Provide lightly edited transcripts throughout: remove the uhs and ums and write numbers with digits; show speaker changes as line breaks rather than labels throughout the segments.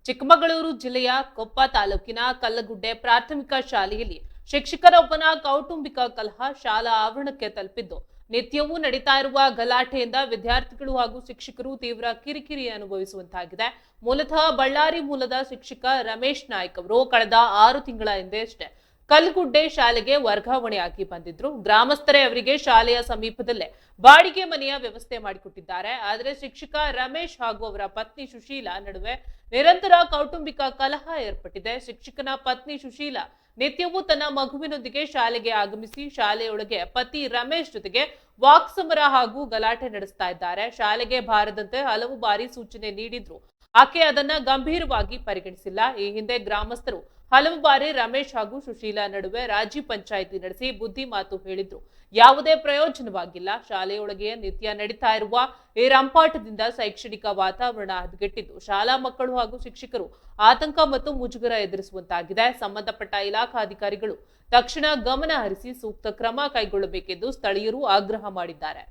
ಚಿಕ್ಕಮಗಳೂರು ಜಿಲ್ಲೆಯ ಕೊಪ್ಪ ತಾಲೂಕಿನ ಕಲ್ಲಗುಡ್ಡೆ ಪ್ರಾಥಮಿಕ ಶಾಲೆಯಲ್ಲಿ ಶಿಕ್ಷಕರೊಬ್ಬನ ಕೌಟುಂಬಿಕ ಕಲಹ ಶಾಲಾ ಆವರಣಕ್ಕೆ ತಲುಪಿದ್ದು ನಿತ್ಯವೂ ನಡೀತಾ ಇರುವ ಗಲಾಟೆಯಿಂದ ವಿದ್ಯಾರ್ಥಿಗಳು ಹಾಗೂ ಶಿಕ್ಷಕರು ತೀವ್ರ ಕಿರಿಕಿರಿ ಅನುಭವಿಸುವಂತಾಗಿದೆ. ಮೂಲತಃ ಬಳ್ಳಾರಿ ಮೂಲದ ಶಿಕ್ಷಕ ರಮೇಶ್ ನಾಯ್ಕ್ ಅವರು ಕಳೆದ 6 ತಿಂಗಳ ಹಿಂದೆಯಷ್ಟೇ ಕಲ್ಲಗುಡ್ಡೆ ಶಾಲೆಗೆ ವರ್ಗಾವಣೆಯಾಗಿ ಬಂದಿದ್ರು. ಗ್ರಾಮಸ್ಥರೇ ಅವರಿಗೆ ಶಾಲೆಯ ಸಮೀಪದಲ್ಲೇ ಬಾಡಿಗೆ ಮನೆಯ ವ್ಯವಸ್ಥೆ ಮಾಡಿಕೊಟ್ಟಿದ್ದಾರೆ. ಆದರೆ ಶಿಕ್ಷಕ ರಮೇಶ್ ಹಾಗೂ ಅವರ ಪತ್ನಿ ಸುಶೀಲಾ ನಡುವೆ ನಿರಂತರ ಕೌಟುಂಬಿಕ ಕಲಹ ಏರ್ಪಟ್ಟಿದೆ. ಶಿಕ್ಷಕನ ಪತ್ನಿ ಸುಶೀಲಾ ನಿತ್ಯವೂ ತನ್ನ ಮಗುವಿನೊಂದಿಗೆ ಶಾಲೆಗೆ ಆಗಮಿಸಿ ಶಾಲೆಯೊಳಗೆ ಪತಿ ರಮೇಶ್ ಜೊತೆಗೆ ವಾಕ್ಸಮರ ಹಾಗೂ ಗಲಾಟೆ ನಡೆಸ್ತಾ ಇದ್ದಾರೆ. ಶಾಲೆಗೆ ಬಾರದಂತೆ ಹಲವು ಬಾರಿ ಸೂಚನೆ ನೀಡಿದ್ರು ಆಕೆ ಅದನ್ನ ಗಂಭೀರವಾಗಿ ಪರಿಗಣಿಸಿಲ್ಲ. ಈ ಹಿಂದೆ ಗ್ರಾಮಸ್ಥರು ಹಲವು ಬಾರಿ ರಮೇಶ್ ಹಾಗೂ ಸುಶೀಲಾ ನಡುವೆ ರಾಜಿ ಪಂಚಾಯಿತಿ ನಡೆಸಿ ಬುದ್ಧಿ ಮಾತು ಹೇಳಿದ್ರು. ಯಾವುದೇ ಪ್ರಯೋಜನವಾಗಿಲ್ಲ. ಶಾಲೆಯೊಳಗೆ ನಿತ್ಯ ನಡೀತಾ ಇರುವ ಈ ರಂಪಾಟದಿಂದ ಶೈಕ್ಷಣಿಕ ವಾತಾವರಣ ಹದಗೆಟ್ಟಿದ್ದು ಶಾಲಾ ಮಕ್ಕಳು ಹಾಗೂ ಶಿಕ್ಷಕರು ಆತಂಕ ಮತ್ತು ಮುಜುಗರ ಎದುರಿಸುವಂತಾಗಿದೆ. ಸಂಬಂಧಪಟ್ಟ ಇಲಾಖಾಧಿಕಾರಿಗಳು ತಕ್ಷಣ ಗಮನ ಹರಿಸಿ ಸೂಕ್ತ ಕ್ರಮ ಕೈಗೊಳ್ಳಬೇಕೆಂದು ಸ್ಥಳೀಯರು ಆಗ್ರಹ ಮಾಡಿದ್ದಾರೆ.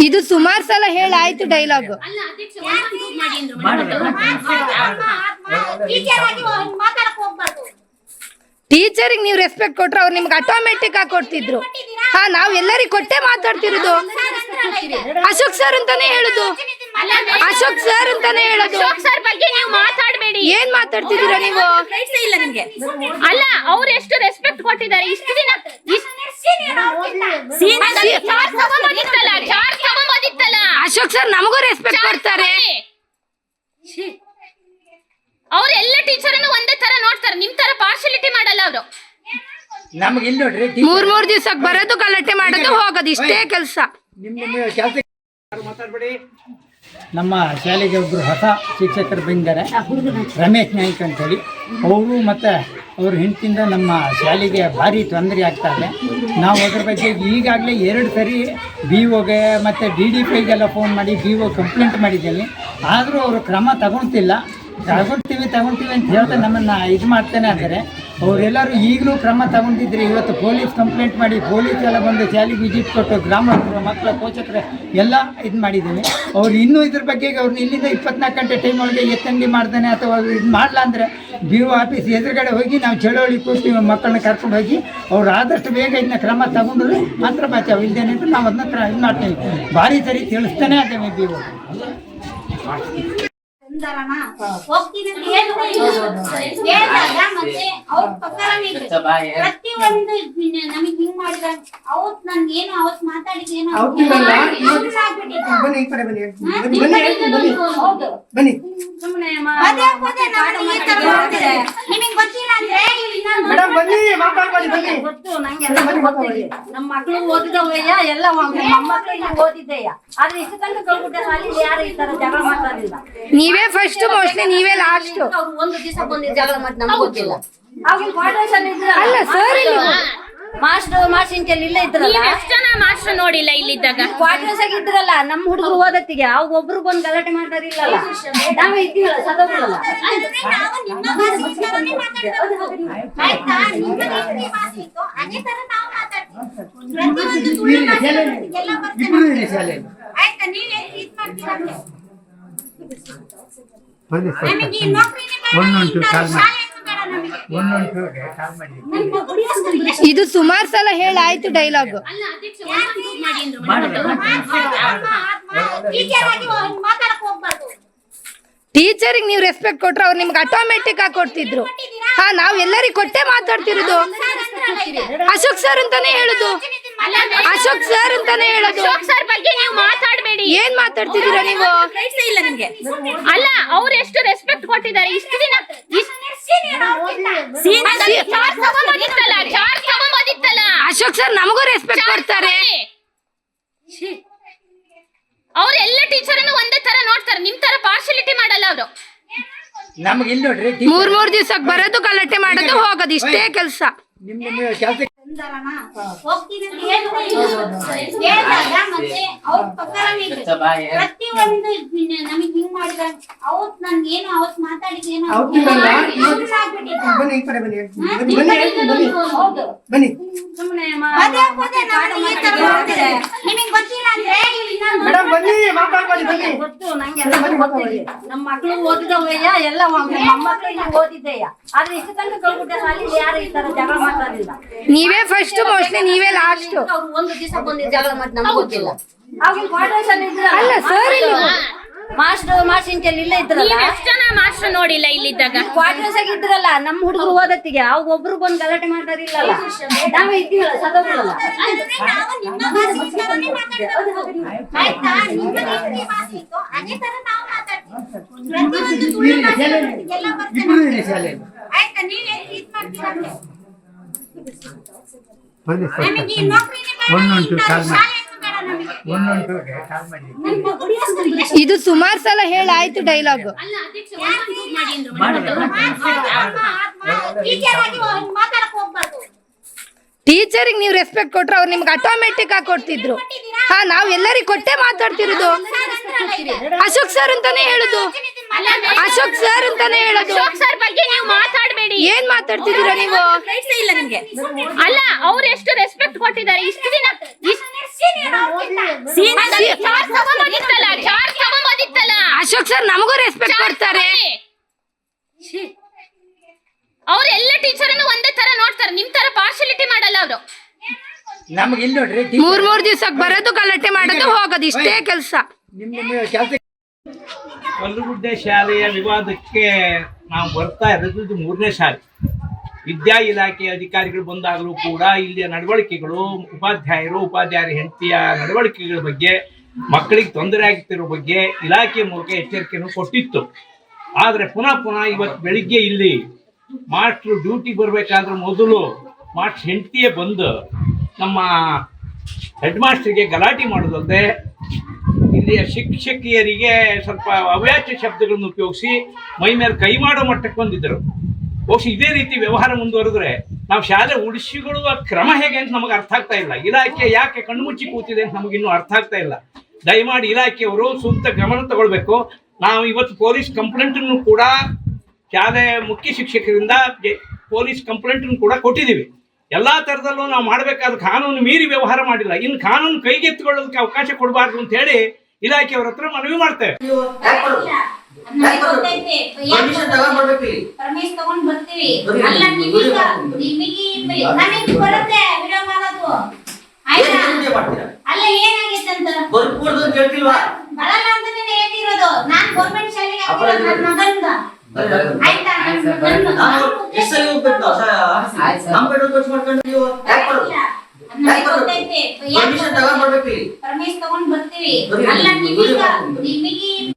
ಇದು ಸುಮಾರು ಸಲ ಹೇಳಾಯ್ತು ಡೈಲಾಗ್. ಟೀಚರಿಗೆ ನೀವು ರೆಸ್ಪೆಕ್ಟ್ ಕೊಟ್ರೆ ಅವ್ರು ನಿಮ್ಗೆ ಆಟೋಮೆಟಿಕ್ ಆಗಿ ಕೊಡ್ತಿದ್ರು. ನಾವ್ ಎಲ್ಲರಿಗೂ ಕೊಟ್ಟೆ ಮಾತಾಡ್ತಿರೋದು. ಅಶೋಕ್ ಸರ್ ಅಂತಾನೆ ಹೇಳುದು. ಅಶೋಕ್ ಸರ್ ಅಂತಾನೆ ಹೇಳೋದು.
ಸರ್ ಬಗ್ಗೆ ನೀವು ಮಾತಾಡಬೇಡಿ.
ಏನ್ ಮಾತಾಡ್ತಿದ್ದೀರಾ ನೀವು?
ಅಲ್ಲ, ಅವ್ರು ಎಷ್ಟು ರೆಸ್ಪೆಕ್ಟ್ ಕೊಟ್ಟಿದ್ದಾರೆ ಇಷ್ಟು ದಿನ.
ಅಶೋಕ್ ಸರ್ ನಮಗೂ ರೆಸ್ಪೆಕ್ಟ್ ಕೊಡ್ತಾರೆ.
ಅವ್ರು ಎಲ್ಲ ಟೀಚರನ್ನು ಒಂದೇ ತರ ನೋಡ್ತಾರೆ, ನಿಮ್ ತರ ಪಾರ್ಶಾಲಿಟಿ ಮಾಡಲ್ಲ ಅವರು.
ಮೂರ್ ದಿವಸಕ್ಕೆ ಬರೋದು, ಗಲಾಟೆ ಮಾಡೋದು, ಹೋಗೋದು, ಇಷ್ಟೇ ಕೆಲಸ.
ನಮ್ಮ ಶಾಲೆಗೆ ಒಬ್ಬರು ಹೊಸ ಶಿಕ್ಷಕರು ಬಂದಿದ್ದಾರೆ, ರಮೇಶ್ ನಾಯ್ಕ್ ಅಂತೇಳಿ. ಅವರು ಮತ್ತು ಅವ್ರ ಹೆಂಡತಿಯಿಂದ ನಮ್ಮ ಶಾಲೆಗೆ ಭಾರಿ ತೊಂದರೆ ಆಗ್ತಾ ಇದೆ. ನಾವು ಅದ್ರ ಬಗ್ಗೆ ಈಗಾಗಲೇ 2 ಸರಿ BOಗೆ ಮತ್ತು DDPಗೆಲ್ಲ ಫೋನ್ ಮಾಡಿ BO ಕಂಪ್ಲೇಂಟ್ ಮಾಡಿದ್ದೀನಿ. ಆದರೂ ಅವರು ಕ್ರಮ ತಗೊಳ್ತಿಲ್ಲ. ತಗೊಳ್ತೀವಿ ಅಂತ ಹೇಳ್ತಾ ನಮ್ಮನ್ನು ಇದು ಮಾಡ್ತಾನೆ ಇದ್ದಾರೆ. ಅವರೆಲ್ಲರೂ ಈಗಲೂ ಕ್ರಮ ತಗೊಂಡಿದ್ರೆ ಇವತ್ತು ಪೊಲೀಸ್ ಕಂಪ್ಲೇಂಟ್ ಮಾಡಿ ಪೊಲೀಸ್ ಎಲ್ಲ ಬಂದು ಶಾಲೆಗೆ ವಿಸಿಟ್ ಕೊಟ್ಟು ಗ್ರಾಮಸ್ಥರು ಮಕ್ಕಳ ಪೋಷಕರು ಎಲ್ಲ ಇದು ಮಾಡಿದ್ದೀವಿ. ಅವ್ರು ಇನ್ನೂ ಇದ್ರ ಬಗ್ಗೆ ಅವ್ರನ್ನ ಇಲ್ಲಿಂದ 24 ಗಂಟೆ ಟೈಮ್ ಒಳಗೆ ಎತ್ತಂಗಡಿ ಮಾಡ್ತಾನೆ ಅಥವಾ ಇದು ಮಾಡಲ್ಲ ಅಂದರೆ BO ಆಫೀಸ್ ಎದುರುಗಡೆ ಹೋಗಿ ನಾವು ಚಳುವಳಿ ಕೂರ್ತೀವಿ, ಮಕ್ಕಳನ್ನ ಕರ್ಕೊಂಡು ಹೋಗಿ ಅವ್ರು ಆದಷ್ಟು ಬೇಗ ಇದನ್ನ ಕ್ರಮ ತಗೊಂಡ್ರೆ ಮಾತ್ರ ಬಚಾವು. ಇಲ್ದೇನೆ ಅಂತ ನಾವು ಅದನ್ನ ಇದು ಮಾಡ್ತೀವಿ. ಭಾರಿ ಸರಿ ತಿಳಿಸ್ತಾನೆ ಇದ್ದೇವೆ BO.
ಪ್ರತಿಯೊಂದು ನಮಗ್ ಹಿಂಗ್ ಮಾಡಿದ ಅವತ್ ನನ್ಗೇನು ಅವತ್ ಮಾತಾಡಿದೇನು ಸುಮ್ಮನೆ ನಿಮಗ್ ಗೊತ್ತಿಲ್ಲ ಅಂದ್ರೆ ಗೊತ್ತು ನಂಗೆಲ್ಲ ಗೊತ್ತಿದೆ. ನಮ್ಮ ಮಕ್ಳು ಓದಿದವಯ್ಯ, ಎಲ್ಲ ಮೊಮ್ಮಕ್ಳು ಓದಿದ್ದೆಯ. ಆದ್ರೆ ಇಷ್ಟು ತನಕ ಕಲ್ಬಿಟ್ಟೆ ಶಾಲೆಯಲ್ಲಿ ಯಾರು ಈ ತರ ಜಗಳ ಮಾತಾಡಿಲ್ಲ.
ನೀವೇ ಫಸ್ಟ್, ಮೋಸ್ಟ್ಲಿ ನೀವೇ ಲಾಸ್ಟ್.
ಒಂದು ದಿವಸ ಬಂದು ಜಗಳ ಮಾಡಿ ನಮ್ಗೆ ಗೊತ್ತಿಲ್ಲ.
ಅಲ್ಲ ಸರ್,
ಮಾಸ್ಟರ್ ಇಂಟೆಲ್ ಇಲ್ಲ ಇದ್ರಲ್ಲ,
ಎಷ್ಟು ಜನ ಮಾಸ್ಟರ್ ನೋಡಿಲ್ಲ ಇಲ್ಲಿದ್ದಾಗ.
ಕ್ವಾರ್ಟರ್ಸ್ ಆಗಿ ಇದ್ರಲ್ಲ ನಮ್ಮ ಹುಡುಗರು ಓದತ್ತಿಗೆ ಅವಾಗ ಒಬ್ರು ಬಂದು ಗಲಾಟೆ ಮಾಡ್ತಾರಿಲ್ಲಲ್ಲ, ನಾವೇ ಇದ್ದೀವಲ್ಲ ಸದೋಗಳಲ್ಲ.
ಇದು ಸುಮಾರು ಸಲ ಹೇಳಾಯ್ತು ಡೈಲಾಗ್. ಟೀಚರಿಗೆ ನೀವು ರೆಸ್ಪೆಕ್ಟ್ ಕೊಟ್ರೆ ಅವ್ರು ನಿಮ್ಗೆ ಆಟೋಮೆಟಿಕ್ ಆಗಿ ಕೊಡ್ತಿದ್ರು. ನಾವ್ ಎಲ್ಲರಿಗೂ ಕೊಟ್ಟೆ ಮಾತಾಡ್ತಿರೋದು. ಅಶೋಕ್ ಸರ್ ಅಂತಾನೆ ಹೇಳುದು. ಅಶೋಕ್ ಸರ್ ಅಂತಾನೆ ಹೇಳೋದು.
ಸರ್ ಬಗ್ಗೆ ನೀವು ಮಾತಾಡಬೇಡಿ.
ಏನ್ ಮಾತಾಡ್ತಿದ್ದೀರಾ ನೀವು?
ಅಲ್ಲ, ಅವ್ರು ಎಷ್ಟು ರೆಸ್ಪೆಕ್ಟ್ ಕೊಟ್ಟಿದ್ದಾರೆ ಇಷ್ಟು ದಿನ.
ಅಶೋಕ್ ಸರ್ ನಮಗೂ ರೆಸ್ಪೆಕ್ಟ್ ಕೊಡ್ತಾರೆ.
ಅವ್ರು ಎಲ್ಲ ಟೀಚರನ್ನು ಒಂದೇ ತರ ನೋಡ್ತಾರೆ, ನಿಮ್ ತರ ಪಾರ್ಶಾಲಿಟಿ ಮಾಡಲ್ಲ ಅವರು.
ನಮ್ಗೆ ಇಲ್ಲಿ ನೋಡ್ರಿ,
ಮೂರ್ ದಿವಸಕ್ಕೆ ಬರೋದು, ಗಲಾಟೆ ಮಾಡೋದು, ಹೋಗೋದು, ಇಷ್ಟೇ ಕೆಲಸ.
ನಿಮ್ಮ ಕೆಲಸ
ಹೋಗ್ತೀನಿ ಅಂತ ಹೇಳಿದಾಗ ಮತ್ತೆ ಅವ್ರ ಪ್ರಕಾರನೇ ಇದೆ. ಪ್ರತಿಯೊಂದು ನಮಗೆ ಹಿಂಗ್ ಮಾಡಿದ ಅವತ್ ನನ್ಗೆ ಏನು ಅವತ್ ಮಾತಾಡಿದ್ದೇನು
ಬನ್ನಿ ಈ ಕಡೆ ಬನ್ನಿ ಬನ್ನಿ
ಸುಮ್ಮನೆ ಪದೇ ಪದೇ ನಮಗೆ ಈ ತರ ಮಾಡ್ತಿದೆ. ನಿಮಗೆ ಗೊತ್ತಿಲ್ಲ ಅಂದ್ರೆ
ಮೇಡಮ್ ಬನ್ನಿ ಮಾತಾಡ್ಕೊಳ್ಳಿ ಬನ್ನಿ
ಗೊತ್ತು ನಂಗೆಲ್ಲ ಗೊತ್ತಿದೆ. ನಮ್ಮ ಮಕ್ಕಳು ಓದಿದವಯ್ಯ ಎಲ್ಲ ಮೊಮ್ಮಕ್ಕಳು ಇಲ್ಲಿ ಓದಿದ್ದೆಯ. ಆದ್ರೆ ಇಷ್ಟು ತನಕ ಕಳ್ಬಿಟ್ಟ ಸಾಲಿ ಯಾರು ಈ ತರ ಜಗಳ ಮಾತಾಡಿಲ್ಲ.
ನೀವೇ ಫಸ್ಟ್ ಮೋಸ್ಟ್ಲಿ ನೀವೇ ಲಾಸ್ಟ್.
ಅವ್ರು ಒಂದು ದಿವಸ ಬಂದು ಜಗಳ ಮಾಡಿ ನಮ್ಗೆ ಗೊತ್ತಿಲ್ಲ. ಅವಾಗ ಕ್ವಾರ್ಟರ್ಸ್ ಅಲ್ಲಿ
ಅಲ್ಲ ಸರ್ ಇಲ್ಲಿ
ಮಾಸ್ಟರ್ ಇಂಟೆಲ್ ಇಲ್ಲ ಇದ್ರಲ್ಲ,
ಎಷ್ಟ್ ಜನ ಮಾಸ್ಟರ್ ನೋಡಿಲ್ಲ ಇಲ್ಲಿದ್ದಾಗ.
ಕ್ವಾರ್ಟರ್ಸ್ ಆಗಿ ಇದ್ರಲ್ಲ ನಮ್ಮ ಹುಡುಗರು ಓದತ್ತಿಗೆ ಅವಾಗ ಒಬ್ರು ಬಂದು ಗಲಾಟೆ ಮಾಡ್ತಾರಿಲ್ಲಲ್ಲ. ನಾವೇ ಇದ್ದೀವಲ್ಲ ಸದವರಲ್ಲ.
ಇದು ಸುಮಾರು ಸಲ ಹೇಳಾಯ್ತು ಡೈಲಾಗ್. ಟೀಚರಿಗೆ ನೀವು ರೆಸ್ಪೆಕ್ಟ್ ಕೊಟ್ರೆ ಅವ್ರು ನಿಮ್ಗೆ ಆಟೋಮೆಟಿಕ್ ಆಗಿ ಕೊಡ್ತಿದ್ರು. ಹಾ ನಾವ್ ಎಲ್ಲರಿಗೂ ಕೊಟ್ಟೆ ಮಾತಾಡ್ತಿರೋದು. ಅಶೋಕ್ ಸರ್ ಅಂತಾನೆ ಹೇಳುದು. ಅಶೋಕ್ ಸರ್ ಅಂತಾನೆ ಹೇಳುದು.
ಅಶೋಕ್ ಸರ್ ಬಗ್ಗೆ ನೀವು ಮಾತಾಡಬೇಡಿ.
ಏನ್ ಮಾತಾಡ್ತಿದ್ದೀರಾ ನೀವು?
ಇಲ್ಲ ನಿಮ್ಗೆ. ಅಲ್ಲ ಅವ್ರು ಎಷ್ಟು ರೆಸ್ಪೆಕ್ಟ್ ಕೊಟ್ಟಿದ್ದಾರೆ ಇಷ್ಟು ದಿನ.
ಅಶೋಕ್ ಸರ್ ನಮಗೂ ರೆಸ್ಪೆಕ್ಟ್ ಕೊಡ್ತಾರೆ.
ಅವ್ರು ಎಲ್ಲ ಟೀಚರ್ ಅನ್ನು ಒಂದೇ ತರ ನೋಡ್ತಾರೆ, ನಿಮ್ ತರ ಪಾರ್ಶಿಯಾಲಿಟಿ ಮಾಡಲ್ಲ ಅವರು.
ನಮ್ಗೆ ಇಲ್ಲಿ ನೋಡ್ರಿ
ಮೂರ್ ದಿವ್ಸಕ್ಕೆ ಬರೋದು ಗಲಾಟೆ ಮಾಡೋದು ಹೋಗೋದು ಇಷ್ಟೇ ಕೆಲಸ.
ನಿಮ್ಮ ಕೆಲಸ
ಕಲ್ಲುಗುಡ್ಡೆ ಶಾಲೆಯ ವಿವಾದಕ್ಕೆ ನಾವು ಬರ್ತಾ ಇರೋದು ಇದು 3ನೇ ಶಾಲೆ. ವಿದ್ಯಾ ಇಲಾಖೆ ಅಧಿಕಾರಿಗಳು ಬಂದಾಗಲೂ ಕೂಡ ಇಲ್ಲಿಯ ನಡವಳಿಕೆಗಳು, ಉಪಾಧ್ಯಾಯರ ಹೆಂಡತಿಯ ನಡವಳಿಕೆಗಳ ಬಗ್ಗೆ, ಮಕ್ಕಳಿಗೆ ತೊಂದರೆ ಆಗ್ತಿರೋ ಬಗ್ಗೆ ಇಲಾಖೆ ಮೂಲಕ ಎಚ್ಚರಿಕೆಯನ್ನು ಕೊಟ್ಟಿತ್ತು. ಆದರೆ ಪುನಃ ಇವತ್ತು ಬೆಳಿಗ್ಗೆ ಇಲ್ಲಿ ಮಾಸ್ಟ್ರು ಡ್ಯೂಟಿ ಬರಬೇಕಾದ್ರೆ ಮೊದಲು ಮಾಸ್ಟರ್ ಹೆಂಡತಿಯೇ ಬಂದು ನಮ್ಮ ಹೆಡ್ ಮಾಸ್ಟರ್ಗೆ ಗಲಾಟೆ ಮಾಡೋದಲ್ಲದೆ ಇಲ್ಲಿಯ ಶಿಕ್ಷಕಿಯರಿಗೆ ಸ್ವಲ್ಪ ಅವ್ಯಾಚ್ಯ ಶಬ್ದಗಳನ್ನು ಉಪಯೋಗಿಸಿ ಮೈ ಮೇಲೆ ಕೈ ಮಾಡೋ ಮಟ್ಟಕ್ಕೆ ಬಂದಿದ್ದರು. ಬಹುಶಃ ಇದೇ ರೀತಿ ವ್ಯವಹಾರ ಮುಂದುವರೆದ್ರೆ ನಾವು ಶಾಲೆ ಉಳಿಸಿಕೊಳ್ಳುವ ಕ್ರಮ ಹೇಗೆ ಅಂತ ನಮಗೆ ಅರ್ಥ ಆಗ್ತಾ ಇಲ್ಲ. ಇಲಾಖೆ ಯಾಕೆ ಕಣ್ಮುಚ್ಚಿ ಕೂತಿದೆ ಅಂತ ನಮಗಿನ್ನೂ ಅರ್ಥ ಆಗ್ತಾ ಇಲ್ಲ. ದಯಮಾಡಿ ಇಲಾಖೆಯವರು ಸೂಕ್ತ ಗಮನ ತಗೊಳ್ಬೇಕು. ನಾವು ಇವತ್ತು ಪೊಲೀಸ್ ಕಂಪ್ಲೇಂಟನ್ನು ಕೂಡ ಶಾಲೆ ಮುಖ್ಯ ಶಿಕ್ಷಕರಿಂದ ಪೊಲೀಸ್ ಕಂಪ್ಲೇಂಟನ್ನು ಕೂಡ ಕೊಟ್ಟಿದ್ದೀವಿ. ಎಲ್ಲ ಥರದಲ್ಲೂ ನಾವು ಮಾಡಬೇಕಾದ ಕಾನೂನು ಮೀರಿ ವ್ಯವಹಾರ ಮಾಡಿಲ್ಲ. ಇನ್ನು ಕಾನೂನು ಕೈಗೆತ್ತಿಕೊಳ್ಳೋದಕ್ಕೆ ಅವಕಾಶ ಕೊಡಬಾರ್ದು ಅಂತ ಹೇಳಿ ಇಲಾಖೆಯವರ ಹತ್ರ ಮನವಿ ಮಾಡ್ತೇವೆ.
ಪರ್ಮಿಷನ್ ತಗೊಂಡ್ ಬರ್ತೀವಿ. ಅಲ್ಲ ನಿಮಗೆ ಬರುತ್ತೆ ವಿಡಿಯೋ ಮಾಡೋದು. ಆಯ್ತಾ? ಅಲ್ಲ ಏನಾಗಿತ್ತು ಅಂತ ಬರಲ್ಲ ಅಂತಾನೆ ಹೇಳಿರೋದು. ನಾನ್ ಗೌರ್ಮೆಂಟ್ ಶಾಲೆಗೆ ಹಾಕಿರೋದು ನನ್ನ ಮಗನಿಂದ. ಆಯ್ತಾ? ಪರ್ಮಿಷನ್ ತಗೊಂಡ್ ಬರ್ತೀವಿ. ಅಲ್ಲ ನಿಮಗೆ